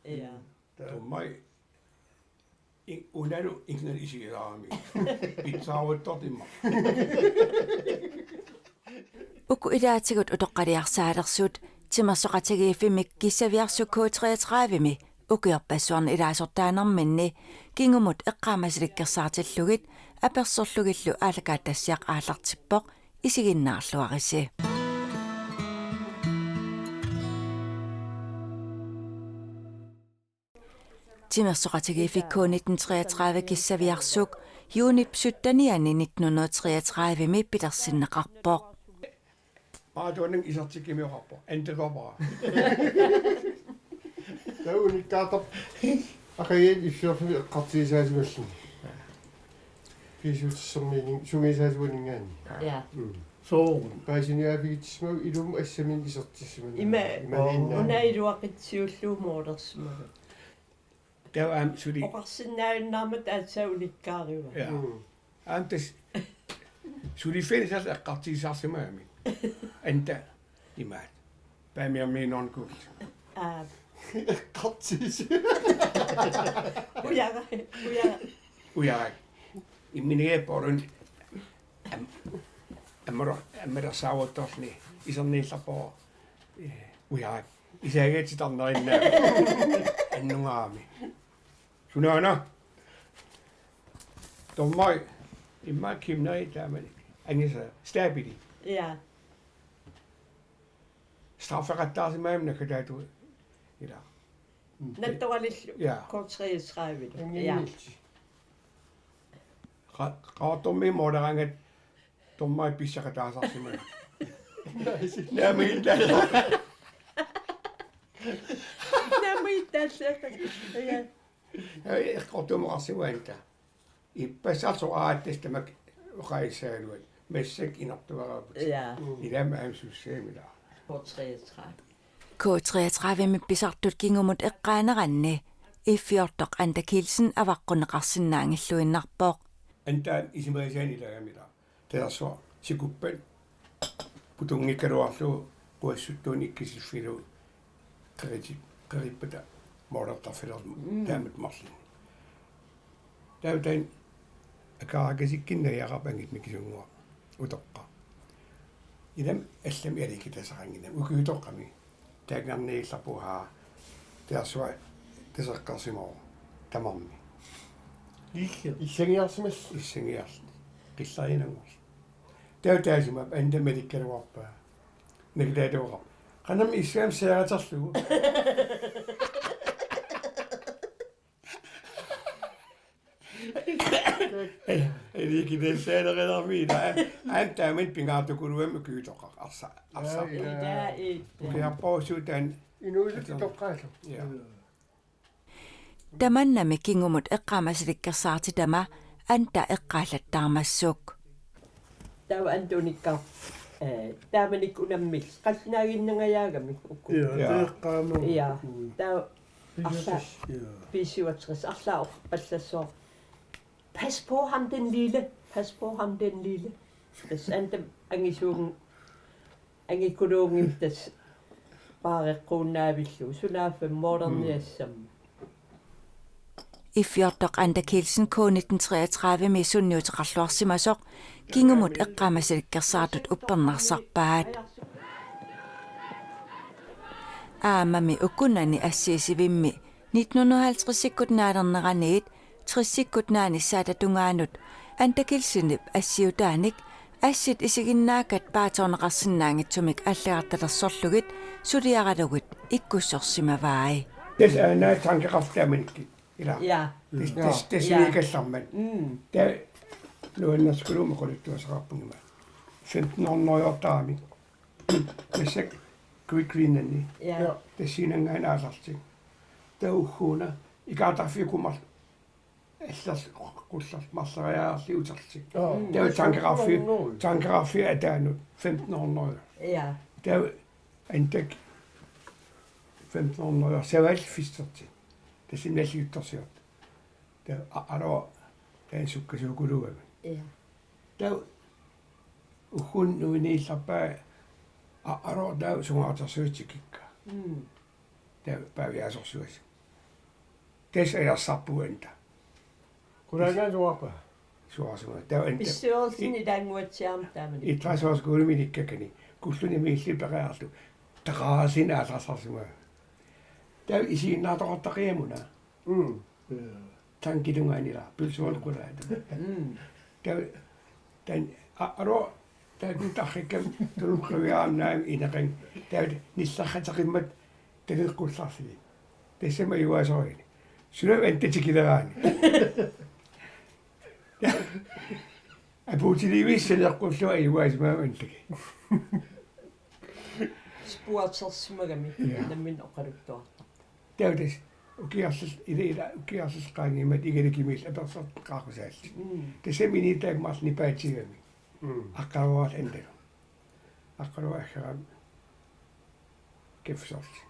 Ja. Tommai unalu iknal isilaami. Pitsaawuttortimma. Uku ilaatigut utoqqaliarsaalersuut Timersoqatigiiffik Kissaviarsuk K-1933 ukiorpassuarni Ilaasortaanarminni kingumut eqqaamasalikkersaartillugit apersorneqassapput aallakaatassiaq aallartippoq isiginnaarluarisi. Timersoqatigiiffik K-1933 Kissaviarsuk juunip 17. 1933 pilersinneqarpoq. Paatuanen isartikimiorarpo anteqorpara. Taunikkaatap aqagiit iffiorfimi eqqartigisaasugallu. Kisuutissermiigin sugisaasuuningaani. Ja. Soorun. Paasiniaapigitsmagu ilum assamin isertissimani. Una iluaqitsiulluumuulersmagu. Tau suli. Oqarsinnaayunnaarmat aatsaaulikkaariwa. Ja. Antes suli felisas eqqartigisaarsimaami. Anta imaat. Päämiamiinon kuult. Eqqartigis. Ujarak. Immineeporun Amara saavuttorni isernniillarpoo ujarak. Isaageetitarnerinna annungaami. Sunaana. Tommai imma kimnai taamani. Angisa stabili. Ja. Strafferettaarsimaamna kadaatu ila. Nattoqalillu. Ja. K-33. Ja. Qaattormi moolerangat tommai pissaqataasarsimaa. Naamilla. Ja. Eqqortumoqarsimaanta. Ippassarsoqaattastamak oqaissaaluat massак inartuaraaput. Ja. Ilamerngi K-33. K-33 mippisartut kingumut eqqaaneranni iffiortoq antakilsen avaqqunneqarsinnaangilluinnarpoq. Antaan isimaisiani lagamila. Teerso sikuppan putungikkaluarlu quassuttuun ikkisiffilu qerippata moorertarfilermu taamat marlin. Tautan akaakasikkinnagiaqarpangit mikisungua utoqqa. Idam allami alikitasaranginam ukiutoqqami taangarniillarpuhaa teersua teseqqarsimoo tamarni. Issangiarsimas qillariinangus. Tautaasimaap anta malikkaluarpaa. Naklaatuuqa. Qanam issaam seeratarlugu. Elikidessaaneqelarmiila aantaamin pingaartukuluam ukiutoqqa arsa. Ukiarpoossuutaan Inuiluttoqqaatu. ja. Tamannami kingumut eqqaamasalikkersaartitama anta eqqaallattaarmassuk. Tau antunikka. Taamanik unammil. Qallinaaginnangayaagami ukku. Ja, eqqaamu. Ja. Tau arla. Pisiuatris. Arla orpallassoor. Pas på ham den lille. Pas på ham den lille. Das anta angisuun. Angikuluungim tas. Paareqquunnaavillu. Sunaaffam moderniassam. Iffiortoq antakilsen K-1933 misunniuteqarluarsimasoq kingumut eqqaamasalikkersaartut uppernarsarpaat. Aamami ukkunani assiisivimmi 1950-sikkut naalerneraniit 30-sikkut naanissaatatungaanut antakilsinip assiutaanik assit isiginnaakat paatorneqarsinnaangitsumik аллагарталерсорлугит сулиаралугит иккуссорсимаваи. Des näet tankeqartaamanikki. Ila. Ja. Des niikallarmat. Ta luannarskuluuma quluttuasaqarpungima. 1500-ortaami. Massak kuikriinanni. Ja. Tassinangaan aalartik. Tauhhuuna ikaatarfiukumar allars qullars marsariaarli utertik. Tau tankeqarfi ataanut 1500. Ja. Tau antak 1500 savalfissertik. Tassin nalliuttorsiuq. Tau aro taan sukkasuukuluga. Ja. Tau uhun nuiniillarpaa aro tau sungaatorsuutsikikka. Tau paaviasorsuas. Des ajarsappuenta. Kurangan suapa. Suasuma. Tää on Pissyorsin idanguatsiam taamani. I 60 kuuluminikkakani. Kusluni miillipereartu. Taqaasin aasarsarsimaa. Tää isiin naatoqattaqiamuna. Tankidungaanila pylsuolqulaata. Tän aro tää kun tahrikkam tulumqaviaarnaam inaqan tää nissarrataqimmat taqiqqullarsivi. Tessama yuasorini. Suna ventatikilaani. Aputilivissalleqqullu ayuaasmaa antaki. Sportsersimagami nammin oqaluttuarta. Täytis ukiarsas qaangimat igalikimil apersorneqassapput. Tesse minitaimmaarni paatsigami. Aqqaruaat andalu. Aqqaruaaggaram kefsorsi.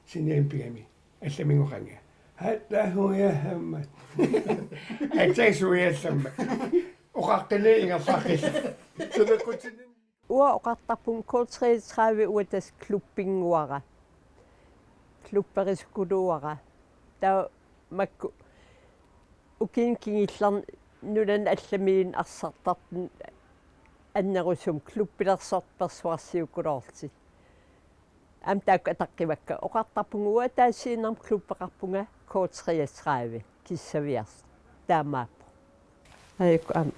Sinniampigami allamingoqanga. Hatta huya hamma. Hatta samma. Oqaqqile ingerfarqis. Tunaqutin. Ua oqartarpun K-1933 uatas kluppinguara. Klupperisukuluara. Tau makku ukinkingillarn nulan allamiin arsartartun annerusum kluppilersorpersuarsiukulorti. Am taak ataqqivakka oqartarpun uataasiinarm kluppeqarpunga K-1933 Kissaviarsuk taamaappu. Aiku am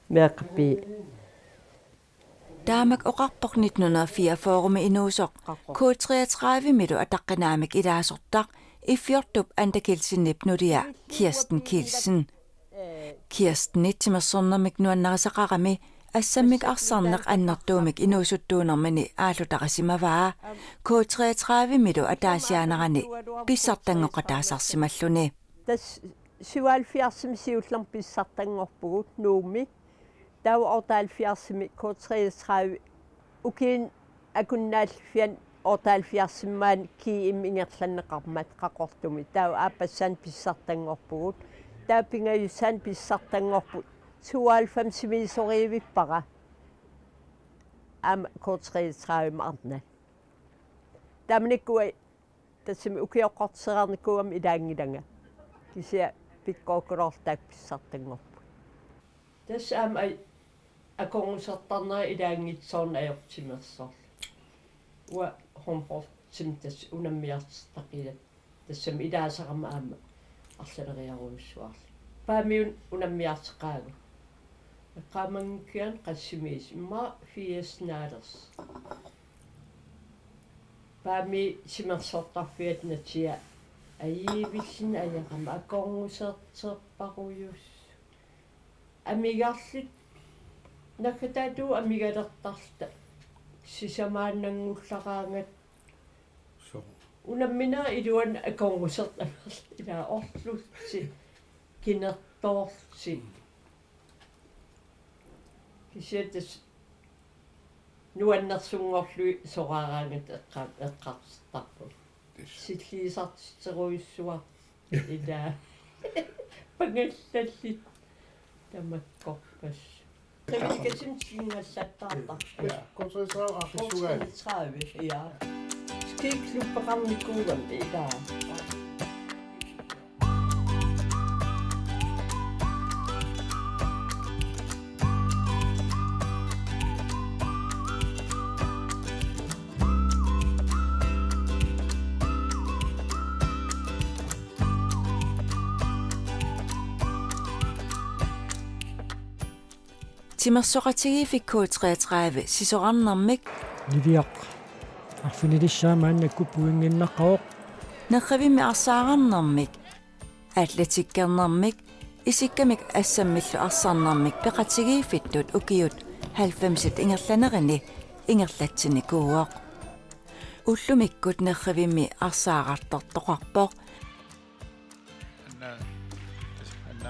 meaqpi Taamak oqarpoq 1904 foorumi inuusoq K-33 midu ataqqinaamik Ilaasortaq iffiortup antakilsinnip nulia Kirsten Kielsen. Kirsten Timersoqatigiiffik nuannarasaqarami assammik arsarneq annertuumik inuusuttuunermani aallutaqasimavaa K-33 midu ataasiaanarani pissartangoqataasarsimalluni. Tas 77 siullarm pissartangorpugut nuumi tau ortaalfiarsimi K-33 ukiin akunnaalfian ortaalfiarsimmaan ki immingerlanneqarmat qaqortumi tau aappassan pissartangorpugut taapingayussan pissartangorput 92 simiisoriivippaqa am K-33 maarna tamnikkua tassimi ukioqqortserarnikuam ilaangilanga kisia pikkookkulortaak pissartangorput tas am ai akongusartarnera ilaangitsoorna ajortimersorl ua homportimtas unammiartaqiyat tassam ilaasaqama aama arsaleriaruussuarli paamiun unammiarteqaagu eqqaamangkian qassimiis imma fiesnaalers paami simersortarfiat natia ayiivilsin ajaqama akornguserterparuyus amigarlit nakataatu amigalertarta sisamaannangullaqaangat So. unammina iluan akorngusertamerl ila orlutsi kinertoorsi kisiatas nuannersungorlui soraaraangat eqqartarpu silliisartitseruissuar ila pangallallit tamakkorpas Kamikasim singallattaartar. Konsentrera Aaqqissuisoq. 30 ja. Skikkluppeqarnikuugam ilaa. Timersoqatigiiffik K-1933 sisoqarnermik Liviaq arfinilissaamaannakku puinginnaqqaoq nerrivimmi arsaaqarnermik atletikkernermik isikkamik assammillu arsarnermik peqatigiiffittut ukiut 90 ingerlanerini ingerlatsinikuuoq ullumikkut nerrivimmi arsaaqartartoqarpoq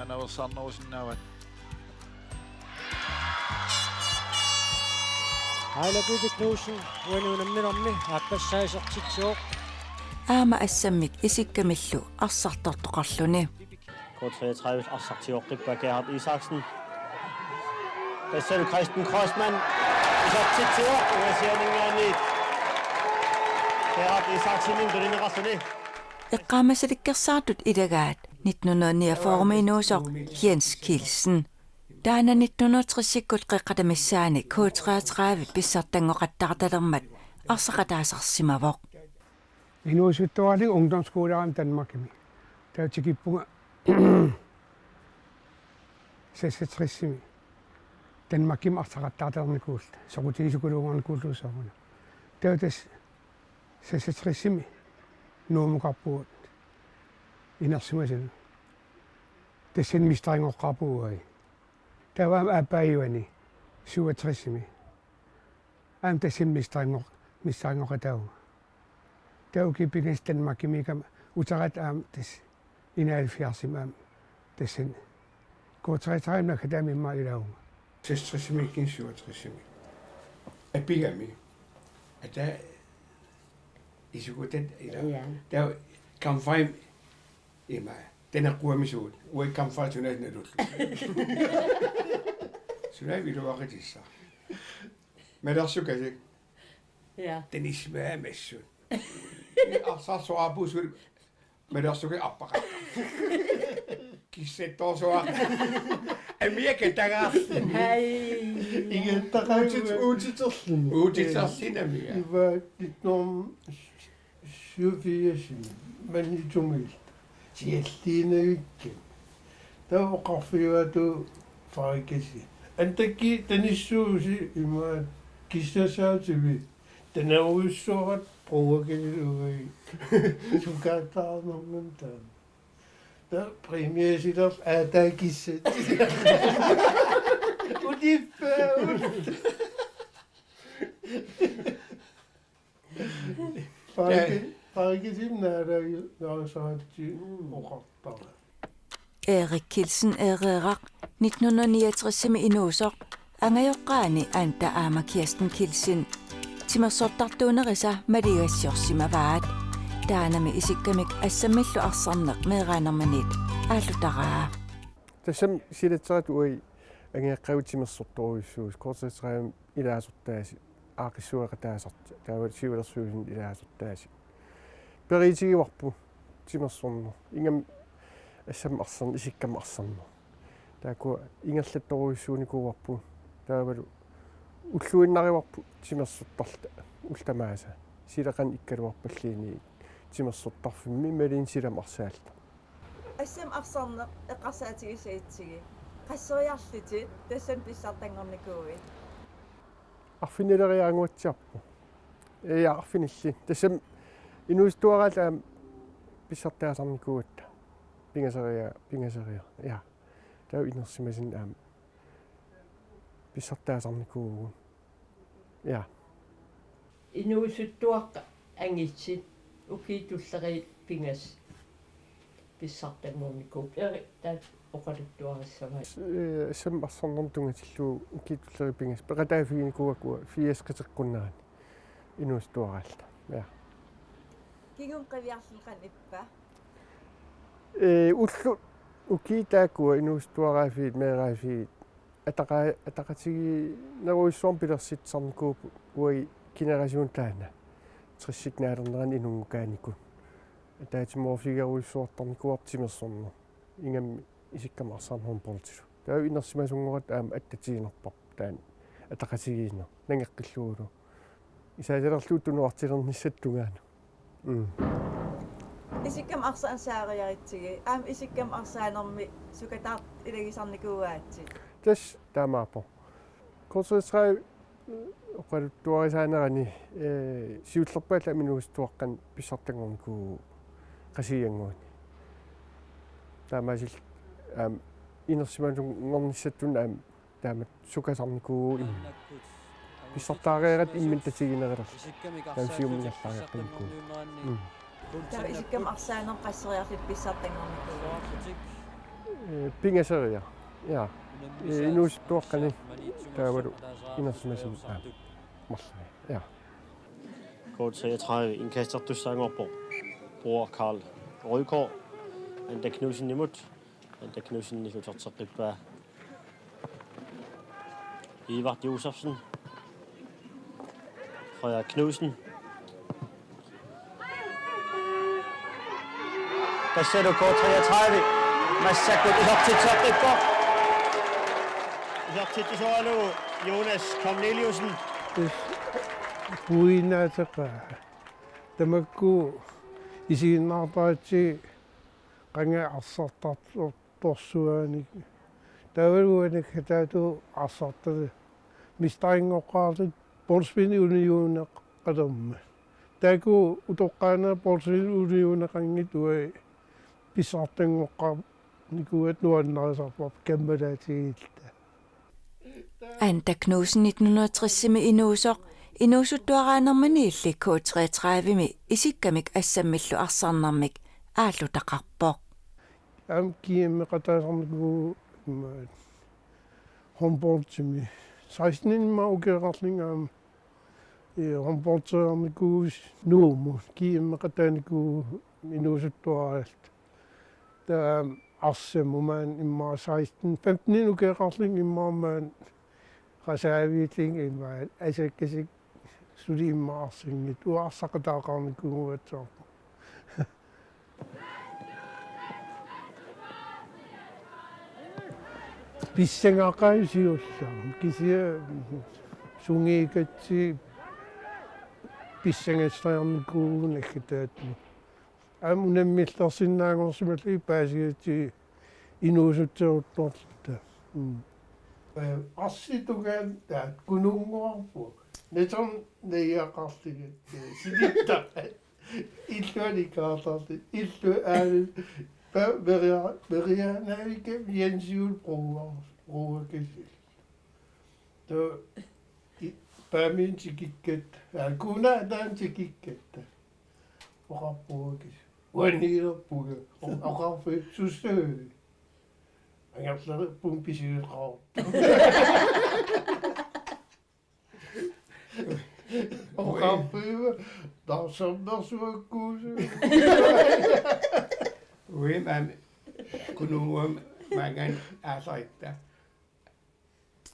anna ussarnerusinnaavat Aalapuutiknuusun uanuunamminermi aappassaisartitsuoq aama assammik isikkamillu arsartortoqarluni K-33 arsartioqqippa Gerhard Isaksen. Bessel Christen Crossmann isartitsuoq uasianingaanniit Gerhard Isaksenin tulineqarluni eqqaamasalikkersaartut ilagaat 1949 inuusoq Jens Kielsen. Daana 1930-sikkut qeqqatamissaani K-1933 pissartangoqattaqatalermat arsaqataasarsimavoq. Inuusuttuarlig ungdomsskolearam Danmarkimi. Tautikippunga 66-simi. Danmarkim arsaqattaarternikuult soqutigisukuluungarnikuulluusaruna. Tautas 66-simi nuumuqarpuut inersimasunu. Tassin mistringoqqarpuugai. Tawaam aapaiuani 67-simi. Am tassin mistringoqatauga. Taukipingas Danmarkimikam utarat am tas 71-simi am tassin K-1933 nakadamimma ilaunga. 66-simi 67-simi. Apigami. At isukutet der kom frem i mig. Den er rummisuut. Hvor ikke kom fra til næsten et så der vil du også rigtig så. Men der så kan jeg. Ja. Den er smør med sød. Og så abusud. Men der så kan apparat. Kisset og så. Amerika der. Hej. Igen utitsersin. Utitsersin er mere. Det var 1987, men i tumist. Sieltiin ikke. Der var kaffe, du farikesi. Antaki tenissuusi ima kissaviarsuk den er udsort provokeret Kujataata Radioa. Der præmie sitter af der kisset. Og de farikesi nara Ilaasortatoqqat og Erik Kielsen ereeraq 1969 inuusoq angajoqqaani anta aama Kirsten Kielsen Timersoqatigiiffik maligassiorsimavaat taanami isikkamik assamillu arsarneq meeqaanermanit aallutaraa. Tassam silatserat ui angeqqavutimersortoruissuus K-1933 Ilaasortaasi Aaqqissuisoq taawat Piorsarsiamssuseq Ilaasortaasi periitigivarpu timersorno ingam assam arsarn isikkam arsarno taaku ingerlattoruissuunikuuarpu taavalu уллуиннариварпу тимерсуттарта ултамааса силеқан иккалуарпаллиини тимерсуттарфимми малин силам арсаалта Assam arsarneq eqqasaatigissaitsigi qasseriarliti tassam pissartangornikuugi арфинилериаангуатсиарпу арфинилли тассам инуистуараалаа писсартаасарникууатта пингасериа я таа инерсимасин аам писсартаасарникуугу я Inuusuttuaqqa angitsit ukitulleri pingas pissartangornikuup eri taa oqaluttuarissavai сам арсарнэртунгатиллуу укитуллери пингас пеқатаафигиникуакуа фиаскатеққуннаани инуустуараалта я kingum qiviarlilqan ippa уллу укитаакуа инуустуараафиит меэраафиит атақатиги неруиссуарм пилерситсарникуупу уи кинерасиун таана триссикнаалернеран инунгукаанику таатиморфигеруиссуартарникуартимерсорно ингам исиккам арсаарнерм портилу таа инерсимасунгорат аама аттатигинерпар таан атақатигиинер нангеққиллуулу исаасалерлуутунуартилерниссаттугаана isikkam arsaansaariaritsigi aam isikkam arsaanermi sukataart ilagisarnikuugaatsi тас таамаапо K-1933 оқалуттуарисаанерани сиуллерпаала минуустуаққан писсартангорнику қасиангуани таамасил аам инерсимасунгорниссаттун аам таамат сукасарникуу имма писсартаареерат иммин татигинерилер таам сиумнерлаариаққинкуу tаа isikkam arsaaner qasseriarlit pissartangornikuuga пингасериа я инуустуаққани таавалу инерсимасин аа марлаа я K-1933 indkastertussangerborg bror Karl Rødkår anda Knudsen imod anda Knudsen nalliuttorsiussaaq Ivar Josefsen Frederik Knudsen Der ser du K-1933. Massakut Ilaasortatoqqat. Ilaasortatoqqat Jonas Corneliusen. Nunaata tamakku isiinnaartaatsi qanga arsartartorsuanik tavaluanik hataatu arsartale mistaringoqqaartit Polsvini uniuneq qalerma taaku utoqqaana Polsvini uniuneqangit uai pissaartangoqqa nikuat nuannariserpap kammalaatigitta Anta Knudsen 1960 med Ilaasortatoqqat Ilaasortatoqqaanarmani illi K-1933 mi isikkamik assammillu arsarnarmik aallutaqarpoq. Kiimmeqataasarniku Humboldtimi 16 ukeerarlingaam Humboldtserniku nuumu kiimmeqataaniku Ilaasortatoqqaalt ta arsamumaan imma 16-15 ukeerarling immaarmaan qasaaviilling imma asakkasik suli immaarsinngit uarsaqataaqarnikkuguatsaarpu pissangaqaisiullaan kisia sungiikatsi pissangastriarnikkuugun aggataattu unammiillersinnaangorsimalli paasigatsi Ilaasortatoqqatta арситугаан таат кунунгуарпу нэтон нэяақарлигат силитта иллуаникаартарти иллу аали берианаавикка янсиул пруакисил то паминтикиккат кунаатаантикиккатта оқарпуакис уанниилерпуга оқарфи суссуи Angerslede pumpisiget rav. Og kampøve, der som der så guse. Oui, men kunne mange aasaq.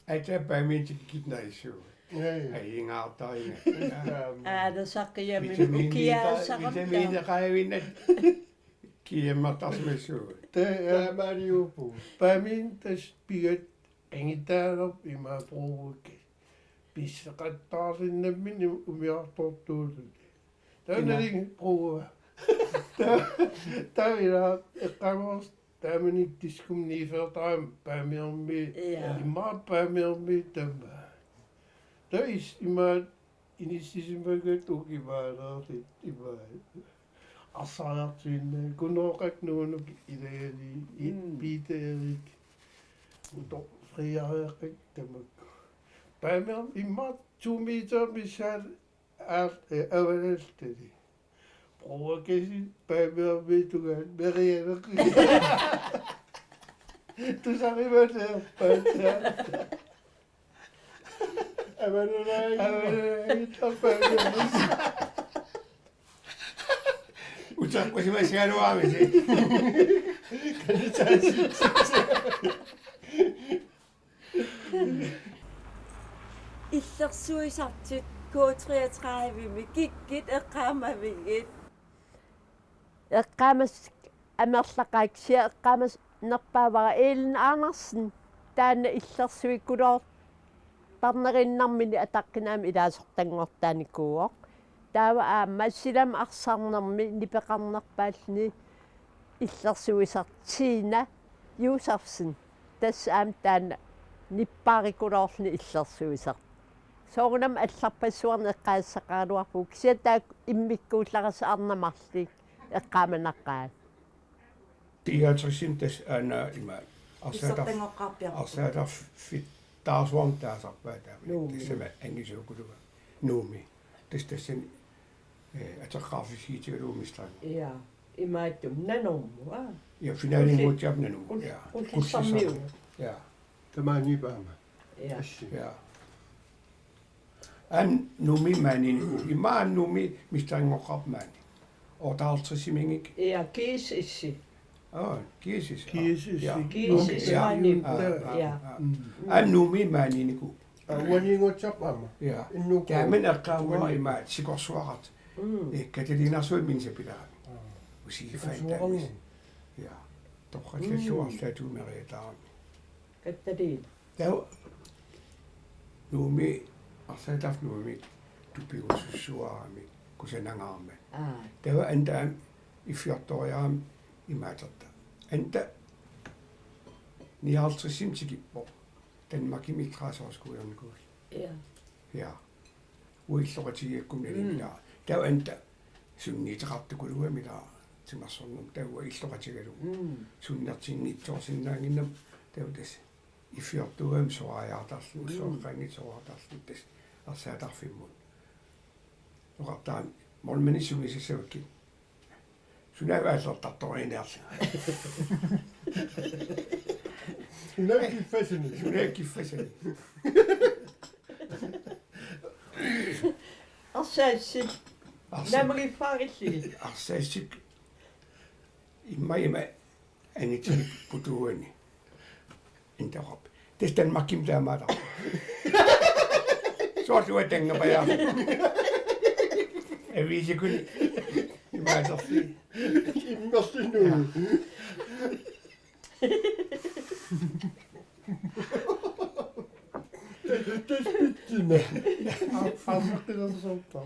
Ata paamin tikitnaissu. Ingen artaina. Aasaqqiami ukiaasaqarta. Vitamine qaavinat. Kiemmartarsmissu. Taamaliupu. Paamin taspigat angitaalop imaaprovukke. Pisseqattaarlinnammin umiartortuulut. Taanalin prova. Taavila eqqaamars taamanik tiskum niifertaam paamirmi immaat paamirmi tamma. Tais imaat inissisimmagat ukivaaleerlit imaat. Asaartuinne kunoqak nuunuk ilaali itpiiteerik uto friareqik tamakku paamer immaat 2 meter misal avalaltali provokesit paamer vitugaan merianeqi tusarimateer paattaa avalalai tapaamer Utsaqqusimaa sigaluaamisi. Illersuisartit K-1933 mi kikkit eqqaamavigit. Eqqaamas amerlaqaiksia eqqaamas nerpaavara Ellen Andersen taana illersuikkuloor tarnerinnarmini ataqqinaami Ilaasortangortaanikkuuoq. Taava massilam arsarnermi nipeqarnerpaallni illersuisartiina Josefsen tassaam taana nippaarikuloorni illersuisart soorunam алларпассуарни эққаассақаалуарпу кисиатаа иммиккууллараса арнамарли эққааманаққаа Piorsarsiam tas ana ima arsaatar fittaarsuarm taasarpaataami tassama angisuukuluga nuumi tastassan ateqqaarfisiitigaluumistaan ja imaattum nanormua ja finaalinguutiarnanu ja ullissarmiu ja tamaanipaama ja an numi maniniku imaan numi mistaangoqqarmaani ortaaltrisimingik ja kiisissi kiisis ja an numi maniniku uaniingutsarpaama ja taamen eqqaamua imaat sikorsuarat kataliinarsuut minsapilaa usigifaitaamis Ja. Toqqatlluarlaa tuumeriataarami. Kattaliin. Tau nuumi arsaataf nuumi tupigusussuarami kusanangaarma. Tau antaam iffiortoriaram imaatarta. Anta niartrisim tikippo. Danmarkim itraasoorskuulernikuu. Ja. Ja. Uilloqatigiiffik nalimitaa. Tau anta sunniiterartukuluamilaa timersornum tau illoqatigalu. Sunnertinniitsoorsinnaanginnam tau tas iffiortuam soajaartarlu ulluoqqaangitsoortarlu tas arsaatarfimmut. Oqartaan molmani sumisissavakki. Sunavaallertartorinearlu. Sunaakiffasani. Arsaassit. Namrifaarilli. Arsaassit. Imma anitsi putuani. Interop. Des Danmarkim taamaata. Sortuatangapaya. Avisikuni. Imaatarli. Immersinuu. Tespittinä. Aaqqilersortaa.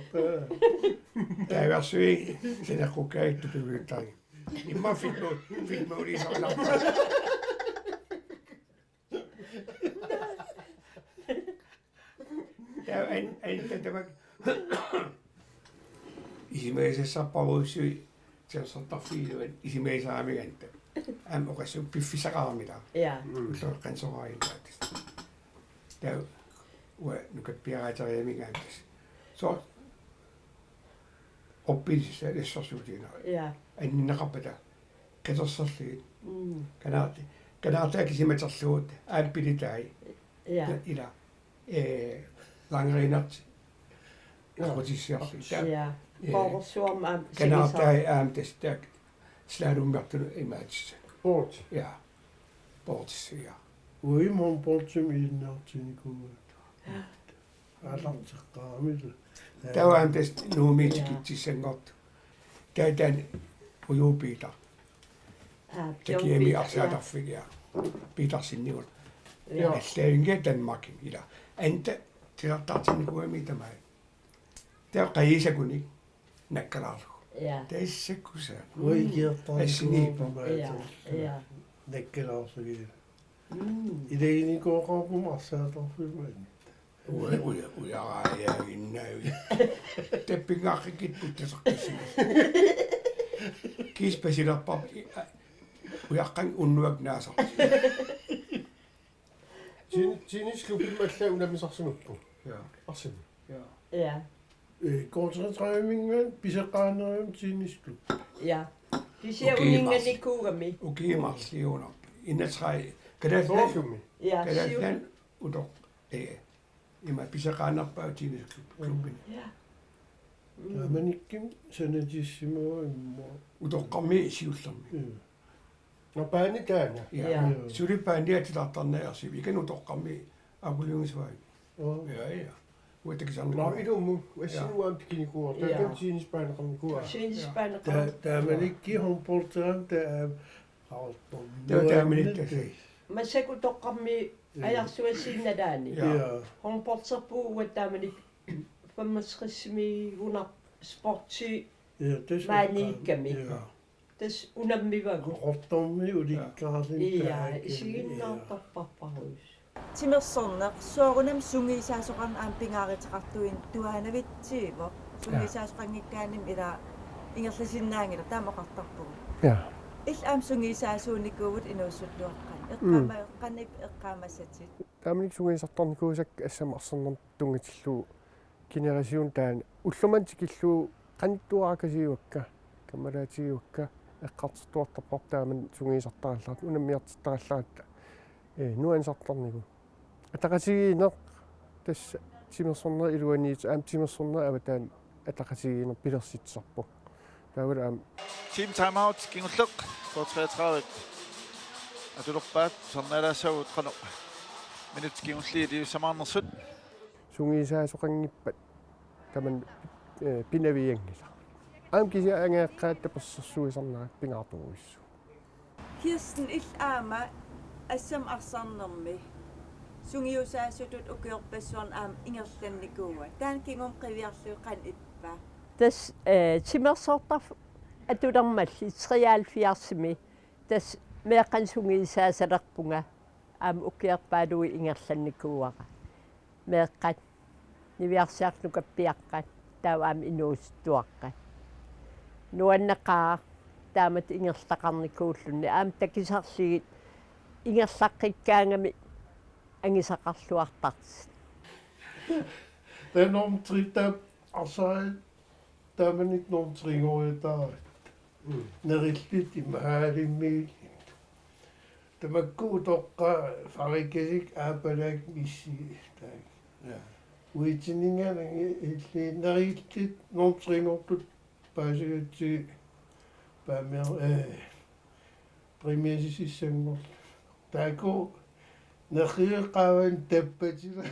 Taivarsui senaqukaittu pivittai. Imma fitmuuri soorlarpa. Tau antamak isimeisessä paluissui timersortarfiiluan isimeisaaamiganta. Oqassu piffisaqaramita. Ja. Ullerqansorailaatis. Tau nukappiaraateriamigaantas. So oppilisissa edessorsuutiina. Ja. Anninneqarpata qaterserliit. Kanaartaakisimaterluut aappilitai. Ja. Ila langerinart. Rotissiarli. Ja. Borsuam am. Kanaartai aamtas taak slaadummertunu imaatissa. Port. Ja. Portissa ja. Uimon portsum innaartinikuu. Alarteqqaamil. Tauaamtas nuumiitikitsissangortu. Taitan ujuupiita. Takiemi arsaatarfik ja piitarsinnigut. Allaavinga Danmarkim ila. Anta tilartartinikuami tamai. Tau qaisakuni nakkalaarlu. Ja. Taissakkusa. Uikiartarnikuu. Ja. Ja. Nakkalaarsugi. Ileginikoqarpum arsaatarfimaani. Ujaraa innaui. Teppingaarrikit puttaseqqissi. Kiispasilerpar ujaqqan unnuak naasar. Sinisluppimalla unamisarsunuppu. Ja. Arsimi. Ja. Ja. Kortratræmingan piseqaanerium sinislu. Ja. De siger uninganikuugami. Ukiimarsliuna. Innatrai Kadasluumi. Ja. kadallan udor ima piseqaanarpaa tiinisklubin. Ja. Tamanikkim sanatissimo immo. Utoqqarmi siullermi. No paani taana. Ja. Sulipaandiatilartarnaarsivi ikan utoqqarmi aqulungisvaagi. Ja. Uitakisarni. No idummu wassinuam tikinikuur. Takan sinispaanaqarnikuur. Sinispaanaqar. Tamanikki homportaan taa Tamanikki. Masaku toqqarmi ajarsuassinnalaani. Ja. Homportserpuu uattaamanik fammasqissimi una sportsi Ja, det maaniikkami. Ja. Tas unammivagu. Rottormi ulikkaarlin Ja, isiginnaartarparparus. Timersorneq soorunam sungiisaasoqarna aam pingaariteqartuin tuaanavitsiivo sungiisaasoqangikkaanim ila ingerlasinnaangila taamaqartarpugu. Ja. Aam sungiisaasuunikuuvut inuussuttuaqqan eqqaamaqannip eqqaamasatit. Taamanik sungiisartarnikuusak assamarsernerm tungitillu kinerasiun taan ullumantikillu qanittuarakasiuakka kamalaatiuakka eqqartertuartarpar taaman sungiisartarallaat unammiartertarallaratta nuansartarnigu ataqasigiineq tas timersorner iluaniit aam timersorner avataan ataqasigiineq pilersitsarpu taawala aam Team timeout kingulleq 33 atulorpaat sarnalaassavut qano minut kingulliit iussamaarnersut sungiisaasoqangippat taman pinaviangila aam kisia angeeqqaatta perssersuisarnarat pingaarturuissu Kirsten illaama assam arsarnermi sungiusaasutut ukiorpassuarn ingerlannikuuga taan kingum qiviarlu qan ippa tas timersoqataf atulermalli 73 tas meeqan sungiisaasalerpunga ukiarpaalui ingerlannikuuaqa meeqqat niviarsiarnukappiaqqat tauam inuustuaqqat nuannaqaa taamat ingerlaqarnikuullunni takisarligit ingerlaqqikkaangami angisaqarluartart Den omtritap asaat tamanik nomtringoitaat. Nerillit imahaalimmiil. Tamakkuutoqqa farikasik aapalaak missi taak. Uitiningan illi nerillit nomtringortut paasigatsi paamer premiersissangor. Taako nakhirqaawan tappatila.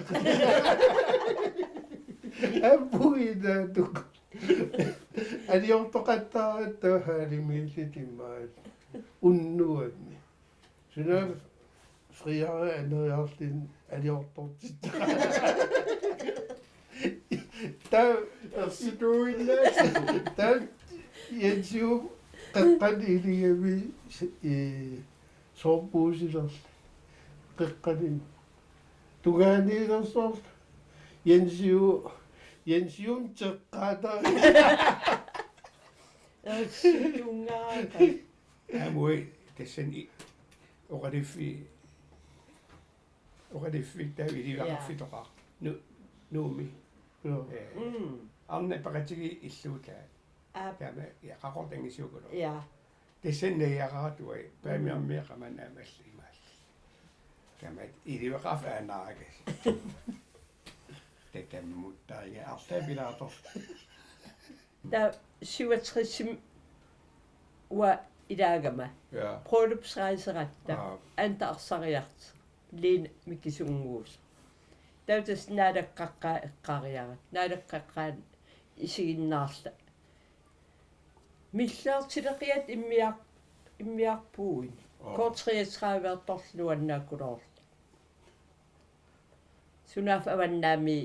Apuinatuk. Aliortoqattaaraat haalimiillitimmaat unnuanni. Suna friare aneriarlin aliortortittara. Ta Jensium qaqqan iligami soorpuusilerl qiqqanin tugaaniilersorl Jensium teqqaata tungaata amoi tassen oqaliffik taa iliaqarfitoqa nuumi arne paqatigi illuutaa taama iaqaqortangisuukulo ja tassen naiaqaratuai paamiarmiaqaman aamallimaall taama iliaqaf aanaagas tatammuttaariga artaapilaartor der 67 wa ilaagama prøvelupsrejseratta anta arsariart leen mikisunguus tautas naalaqqaqqaa eqqariarat naalaqqaqqaan isiginnaarla millaartileqiat immiarpuuin K-1933 sunaaf avannaami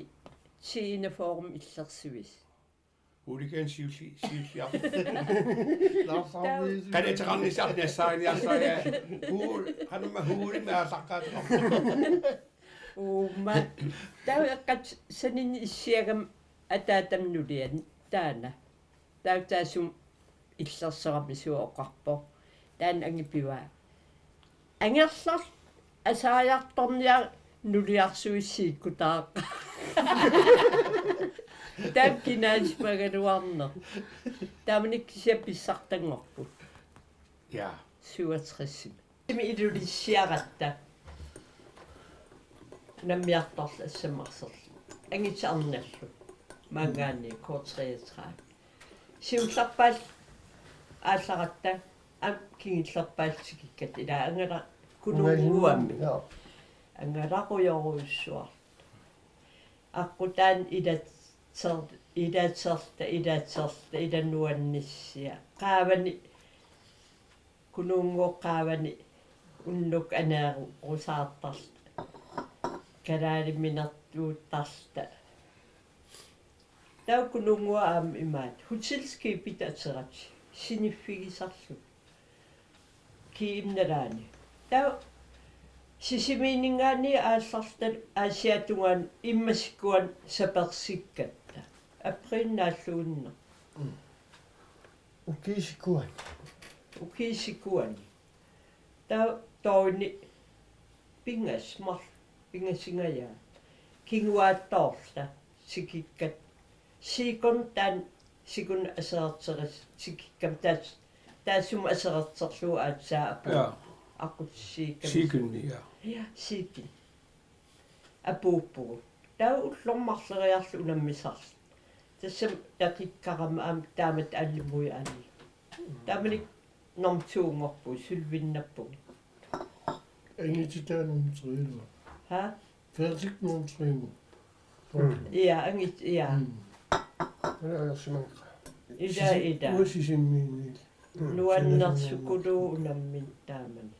tiineforum illersivis Ulikan siusi kan det træningsarniassaaniarsaaja hanuma huulima asaqqaatqa uma taueqqat sanin issiagam ataatamnulian taana tautaasum illerserami oqarpo taan angipiwa angerlar asaajartornia nuliarsuissiikkutaa Takkinaasmagaluarner. Taamanikisia pissartangorput. Ja. 67. Simi ilulissiaratta. Nammiartorla assamarserlu. Angitsarnerlu. Mangaani K-1933. Siullarpaal аалларатта кигиллерпаалтикиккат ила ангала кунуугуамми ангалақуйоруйссуар аққутаан илаатсерта иланнуанниссия qaavani kunuungoqqaavani unnuk anaaru rusaartarta kalaaliminertuuttarta tau kunuungua aam imaat hutilski pitaterat siniffigisarlu kiimnalaani tau sisimiiningaani aallartal aasiatungaan immasikkuan sapersikkatta aprinaalluunne ukisikuani tau toini pingasingaya kinguaattorla sikikkat siikon tan sikun aserteris sikikkam taasum aserterluu aatsaa apu aqut siikun ja siikin apuuppu tau ullormarleriarlu unammisarl tassam taqikkaqama aam taamat allimui aani taamanik normtuungorpu sulvinnappu Angititanumtrilu. ha Fertiknumtrilu. ja angit ja Ja, simang. ida Usisimmiinil. Nuannersukuluunammin taamani.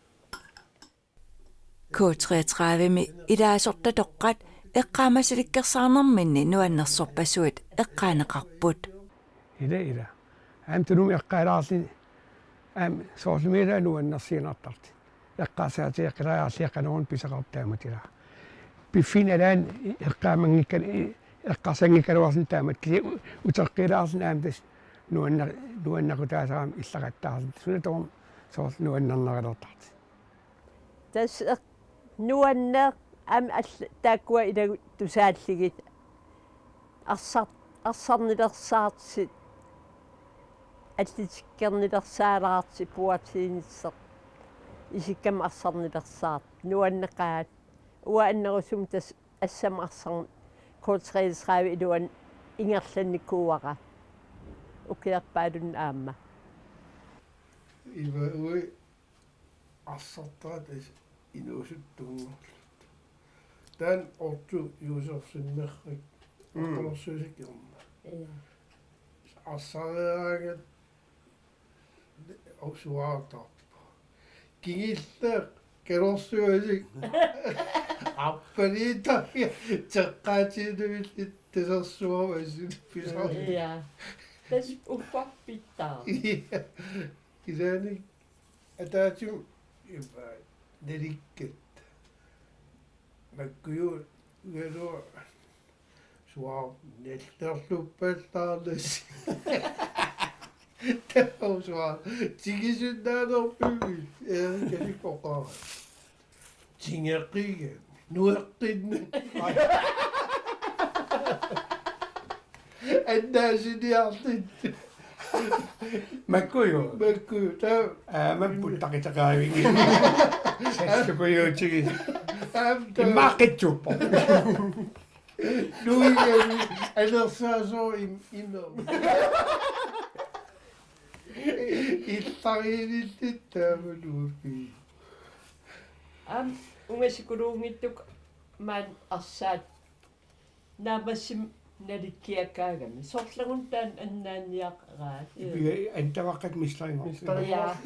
K-1933 med Ilaasortatoqqat eqqaamasalikkersaarnerminni nuannersorpassuit eqqaaneqarput. Ida. Tunum eqqaalaarli soorlumiila nuannersiinartarti. Eqqaasaatiqilaaarliaqanuun pisaqartaamatila. Bifinalaan eqqaamangikkan eqqarsangikkaluarsin taamat uteqqilaarsin aamtas nuannaqutaasaam illaqattaarsin. Sunatoom soor nuannernerelertarti. Tas nuanner taakkua ilagu tusaalligit arsorneqassaartillugillu аллитиккернилерсаалаарти пуатииниссе исиккам арсарнилерсаат нуаннеқаат уа аннерусум тас ассам арсар K-1933 илуан ингерланниккууара укиарпаалун аама ива уи арсартаат инуусуттунгорлут таан орту юусерсиннеррик Piorsarsiamssuseq K арсариаагат осуаартарпа кигиллеэ келорсуасик аппалита теққаатиинуиллит тасерсуава асулипписар я тас уффарпиттаа изаник атаату ива неликкат маккую гэро суаа нэлтерлуппаллаарлас Täusua. Tigisin nään on pyy. Eli koko ajan. Tingerrigen. Nuertin. Enää sinne altin. Mäkkuju. Mäkkuju. Mä puttakin kaivingin. Sääskö kun joo tigi. Maketjupo. Nuigen. Ellers så innom. Ungasikuluungittuk man arsaat naamassim nalikkiakkaagami sorlagun taan annaanniaqaraat Antavaqqat mislaingo. Ja.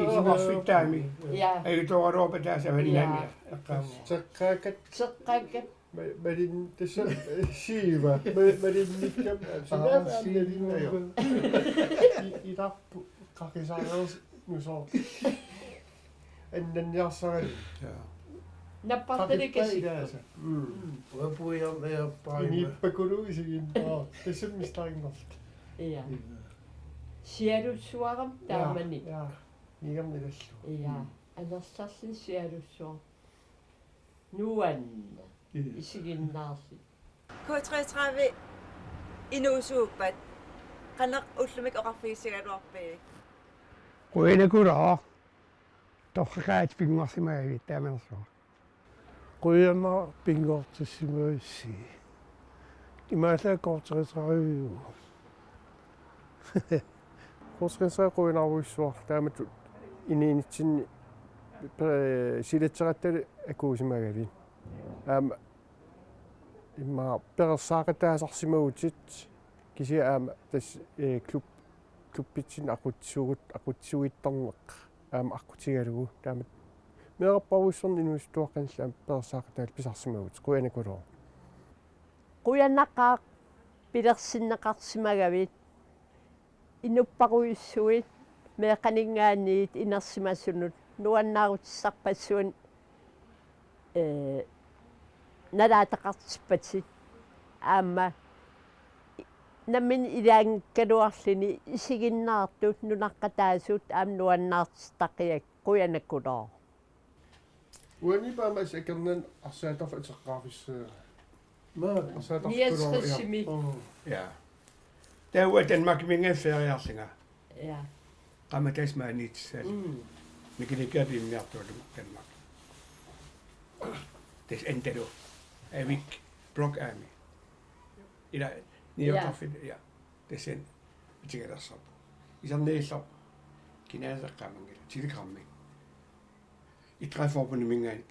Isumorfittaami. Ja. Ayutoruopa taasavallani eqqaamu. seqqaakkat Marin tässä siiva. Marin nikkam. Sinä I rappu kakisaarus nuso. Ennen jassari. nappartelikasi Vapuja ja paima. Nippakuluisiin. Tässä mistä ingosta. ja sialussuaram taamani Ja. Niikam nidellu. ja anersarsin sialussuar nuanna isiginnaarsi K-1933 inuusuuppat qanaq ullumik oqarfiissigaluarpii Kuinekuraa. Tohkaat pingorsimaavit Timersoqatigiiffik. Kuiana pingortissimaissi. Imaalla K-1933. K-1933 kuinaruissuar taamatut iniinitsinni siletseqattali akuusimagavin. Imma Piorsarsiamssuseq K tas klubbitsin aqutsuugittorneq aqutigalugu taamat meerapparuissorni inuistuaqqanilla Piorsarsiamssuseq pisarsimagut kuinakuloo quyanaqaaq pilersinneqarsimagavit inupparuissuit meeqaningaanniit inersimassunut nuannaarutissarpassuun nalaataqartippatit aamma nammin ilaangikkaluarlini isiginnaartut nunaqqataasut aam nuannaartistaqiak quyanakkuloo Uani paamas akernan arsaataf ateqqaafissa. niasqissimi Ja. Tauwa Danmark mingan feriarsinga. ja Qamatasmaanitssaali. Mikinikkaapimmiartuulum Danmark. Tes entero. Avik blok aami. Ila niutarfit ja. Tesen itigalersorp. Isarneillerp kinaaseqqaamangila telegrammi. Itraforpuni mingaan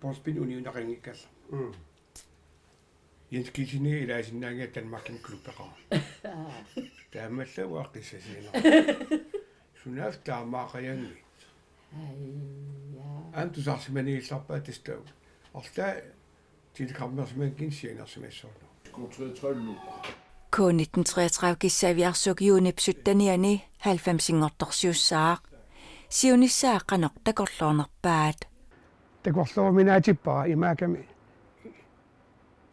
porspin uniunaqangikkalla. Jens Kisini ilaasinnaangia Danmarkin klubbeqaa. Taamalla Aaqqissuisoq. Sunaaf taamaaqayangi. Antu saarsimaniillarpaa tastau. Arta tilkammersmankin sianersimassorlu. K-1933 Kissaviarsuk juunipsuttaniani 90-ingortorsiussaaq. Siunissaaq qanoq takorluornerpaat. Takorluorminaatippaa imaakami.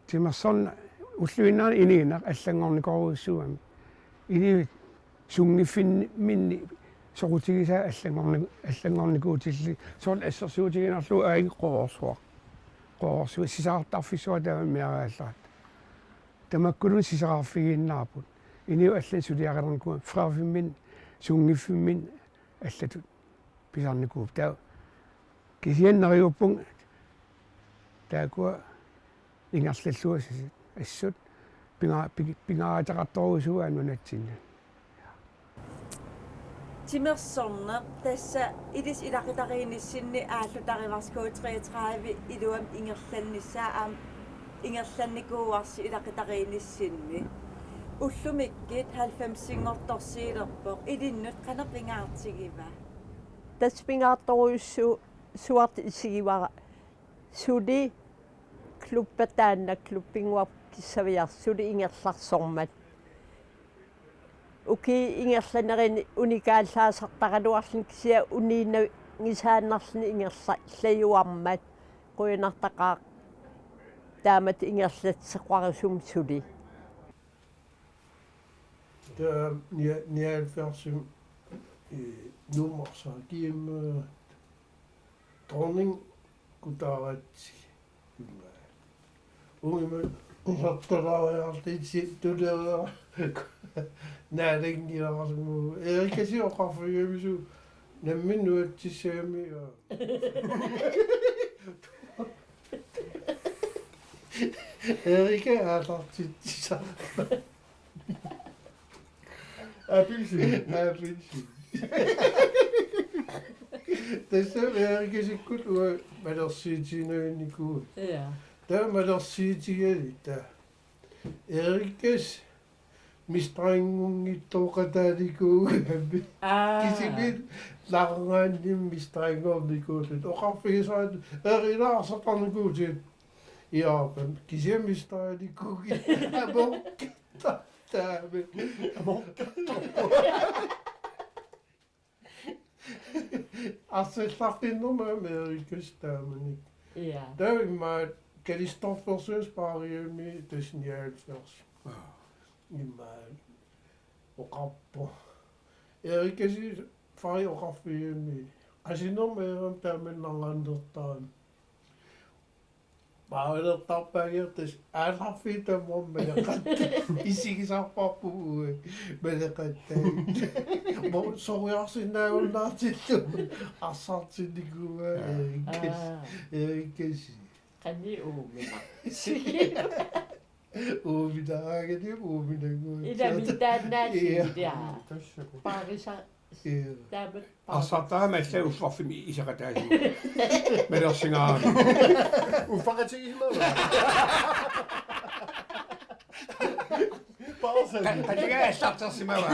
Timerson ulluinnaana iniinaq allangornikoruissuami. Ini sungifinminni soqutigisaa allangornikuutilli soorl assersuutiginarlu aagi qoorsuaq. Qoorsu sisaartarfissua taammiaraallat. Tamakkulun sisaqarfigiinnaarput. Ini allan suliaqalernikua frafimmin sungifimmin allatut pisarnikuup taa kisianneriuppung taakua ingerlalluasit assut pingaataqartorusuaa nunatsinna. Timersorneq tassa idis ilaqitariinissinni aallutarivarsku K-1933 iluam ingerlannissaa ingerlannikuuarsi ilaqitariinissinni ullumikkit 90-ingortorsiilerpoq ilinnut qaneqingaartigiva. Taspingaartoruissu suart isigivara suli klubbataanna klubbinguap Kissaviarsuli ingerlarsormat. Uki ingerlanerin unikaallaasartaqaluarlin kisia uniinna ngisaannarlini ingerlajuarmat quinartaqaaq taamat ingerlatseqarisum suli. Der 99 nummer så giver dronning Kujataata Radioa. Saattaa olla altid der nærmere og sådan. Jeg kan sige at jeg får hjemme så nemlig nu til semi og Erik er der til så. Aprilsyn. Det er Erik så godt ud med der siger Nico. Ja. Der med der siger det. Erikes mistrængung i Kujataata Kisivil larangan mistrængung i Kujataata og kaffe erina så kan gå til ja men Kisivil mistrængung i Kujataata altså startende med Erikes damen. Ja. Der med Kristoffersens barriemi desnialfers. Imal. Og kappo. Erikes fai og kaffe. Asino med der med nangandertan. Bare der tapper det er har fedt der må med der. Isig så pappu med der. Hvor så jeg sin der natit. Aasaq til de gode Erikes. Qani uumina. Uumina det uumina. Ida mittaannaasi ja. Parisa taamat. Aasaqtaa malla uffarfimi isaqataasi. Malersingaani. Uffaratigiiffik. Pausa. Qatigaa allartarsimawa.